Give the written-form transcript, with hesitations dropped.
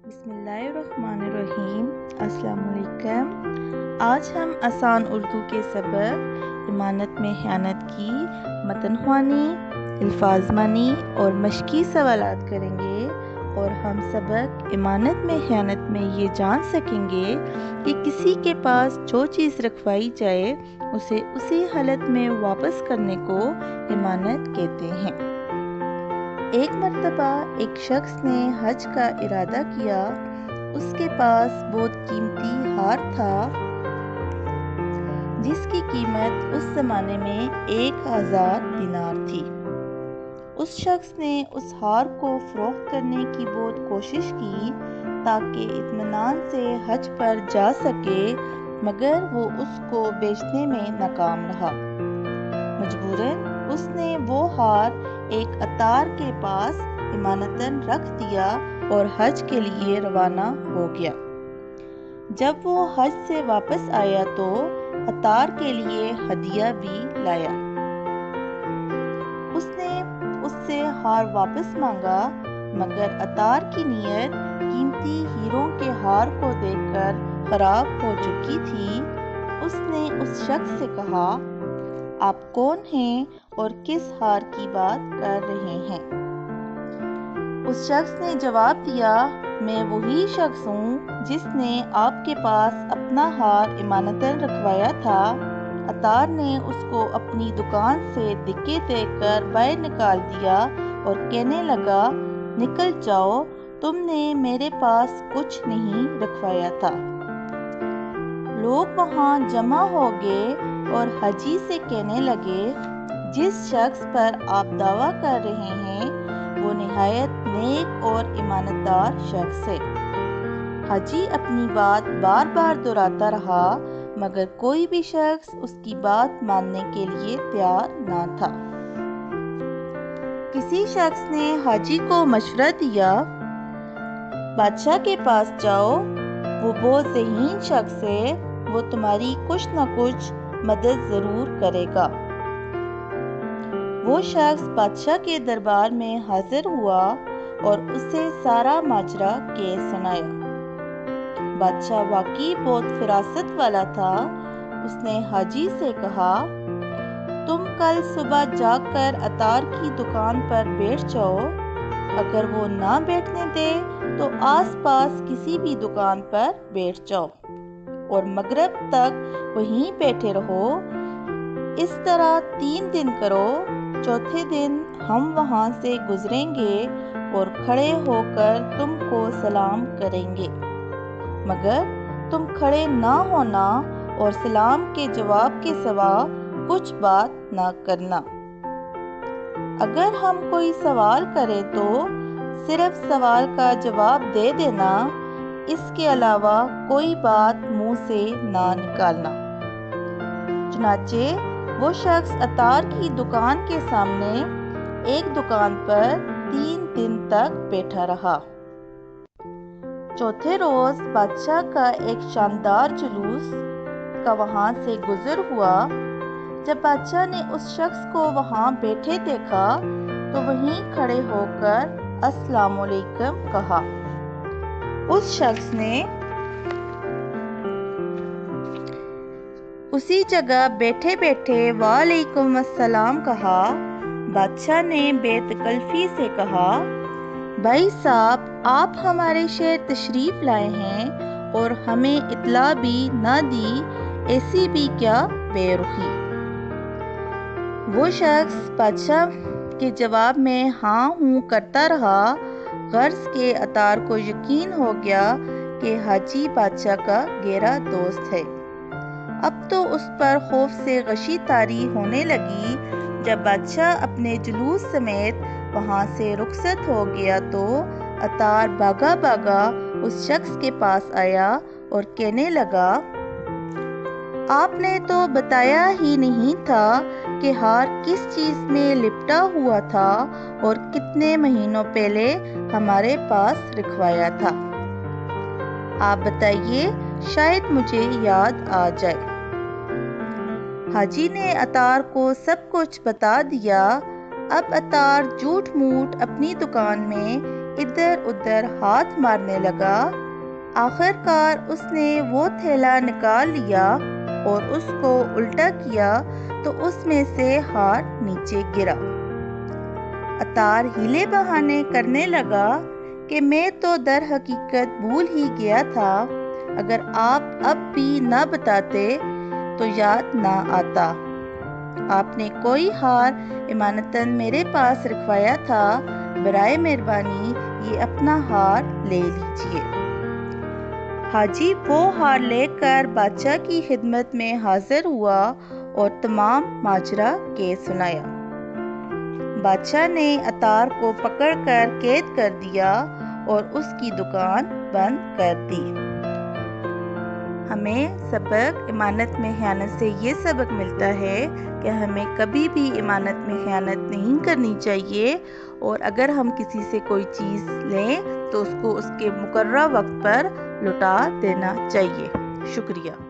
بسم اللہ الرحمن الرحیم۔ السلام علیکم۔ آج ہم آسان اردو کے سبق امانت میں خیانت کی متن خوانی، الفاظ مانی اور مشقی سوالات کریں گے، اور ہم سبق امانت میں خیانت میں یہ جان سکیں گے کہ کسی کے پاس جو چیز رکھوائی جائے اسے اسی حالت میں واپس کرنے کو امانت کہتے ہیں۔ ایک مرتبہ ایک شخص نے حج کا ارادہ کیا۔ اس کے پاس بہت قیمتی ہار تھا جس کی قیمت اس زمانے میں 1000 دینار تھی۔ اس شخص نے اس ہار کو فروخت کرنے کی بہت کوشش کی تاکہ اطمینان سے حج پر جا سکے، مگر وہ اس کو بیچنے میں ناکام رہا۔ مجبوراً اس نے وہ ہار ایک عطار کے پاس امانتاً رکھ دیا اور حج کے لیے روانہ ہو گیا۔ جب وہ حج سے واپس آیا تو عطار کے لیے ہدیہ بھی لایا۔ اس نے اس سے ہار واپس مانگا، مگر عطار کی نیت قیمتی ہیروں کے ہار کو دیکھ کر خراب ہو چکی تھی۔ اس نے اس شخص سے کہا، آپ کون ہیں اور کس ہار کی بات کر رہے ہیں؟ اس شخص نے جواب دیا، میں وہی شخص ہوں جس نے آپ کے پاس اپنا ہار امانتاً رکھوایا تھا۔ عطار نے اس کو اپنی دکان سے دھکے دے کر باہر نکال دیا اور کہنے لگا، نکل جاؤ، تم نے میرے پاس کچھ نہیں رکھوایا تھا۔ لوگ وہاں جمع ہو گئے اور حاجی سے کہنے لگے، جس شخص پر آپ دعویٰ کر رہے ہیں وہ نہایت نیک اور ایماندار شخص ہے۔ حاجی اپنی بات بار بار دہراتا رہا، مگر کوئی بھی شخص اس کی بات ماننے کے لیے تیار نہ تھا۔ کسی شخص نے حاجی کو مشورہ دیا، بادشاہ کے پاس جاؤ، وہ بہت ذہین شخص ہے، وہ تمہاری کچھ نہ کچھ مدد ضرور کرے گا۔ وہ شخص بادشاہ کے دربار میں حاضر ہوا اور اسے سارا ماجرا کہہ سنایا۔ بادشاہ واقعی بہت فراست والا تھا۔ اس نے حاجی سے کہا، تم کل صبح جا کر عطار کی دکان پر بیٹھ جاؤ، اگر وہ نہ بیٹھنے دے تو آس پاس کسی بھی دکان پر بیٹھ جاؤ اور مغرب تک وہیں بیٹھے رہو۔ اس طرح 3 دن کرو، چوتھے دن ہم وہاں سے گزریں گے اور کھڑے ہو کر تم کو سلام کریں گے، مگر تم کھڑے نہ ہونا اور سلام کے جواب کے سوا کچھ بات نہ کرنا۔ اگر ہم کوئی سوال کریں تو صرف سوال کا جواب دے دینا، اس کے علاوہ کوئی بات منہ سے نہ نکالنا۔ چنانچہ وہ شخص عطار کی دکان کے سامنے ایک دکان پر 3 دن تک بیٹھا رہا۔ چوتھے روز بادشاہ کا ایک شاندار جلوس کا وہاں سے گزر ہوا۔ جب بادشاہ نے اس شخص کو وہاں بیٹھے دیکھا تو وہیں کھڑے ہو کر السلام علیکم کہا۔ اس شخص نے اسی جگہ بیٹھے بیٹھے وعلیکم السلام کہا۔ بادشاہ نے بے تکلفی سے کہا، بھائی صاحب، آپ ہمارے شہر تشریف لائے ہیں اور ہمیں اطلاع بھی نہ دی، ایسی بھی کیا بے رخی؟ وہ شخص بادشاہ کے جواب میں ہاں ہوں کرتا رہا۔ غرض کہ عطار کو یقین ہو گیا کہ حاجی بادشاہ کا گہرا دوست ہے۔ اب تو اس پر خوف سے غشی طاری ہونے لگی۔ جب بادشاہ اپنے جلوس سمیت وہاں سے رخصت ہو گیا تو عطار بھاگا بھاگا اس شخص کے پاس آیا اور کہنے لگا، آپ نے تو بتایا ہی نہیں تھا کہ ہار کس چیز میں لپٹا ہوا تھا اور کتنے مہینوں پہلے ہمارے پاس رکھوایا تھا۔ آپ بتائیے، شاید مجھے یاد آ جائے۔ حاجی نے عطار کو سب کچھ بتا دیا۔ اب عطار جھوٹ موٹ اپنی دکان میں ادھر ادھر ہاتھ مارنے لگا۔ آخر کار اس نے وہ تھیلا نکال لیا اور اس کو الٹا کیا تو اس میں سے ہار نیچے گرا۔ عطار ہیلے بہانے کرنے لگا کہ میں تو در حقیقت بھول ہی گیا تھا، اگر آپ اب بھی نہ بتاتے تو یاد نہ آتا۔ آپ نے کوئی ہار امانتاً میرے پاس رکھوایا تھا، برائے مہربانی یہ اپنا ہار لے لیجئے۔ حاجی وہ ہار لے کر بادشاہ کی خدمت میں حاضر ہوا اور تمام ماجرا کہہ سنایا۔ بادشاہ نے عطار کو پکڑ کر قید کر دیا اور اس کی دکان بند کر دی۔ ہمیں سبق امانت میں خیانت سے یہ سبق ملتا ہے کہ ہمیں کبھی بھی امانت میں خیانت نہیں کرنی چاہیے، اور اگر ہم کسی سے کوئی چیز لیں تو اس کو اس کے مقررہ وقت پر لوٹا دینا چاہیے۔ شکریہ۔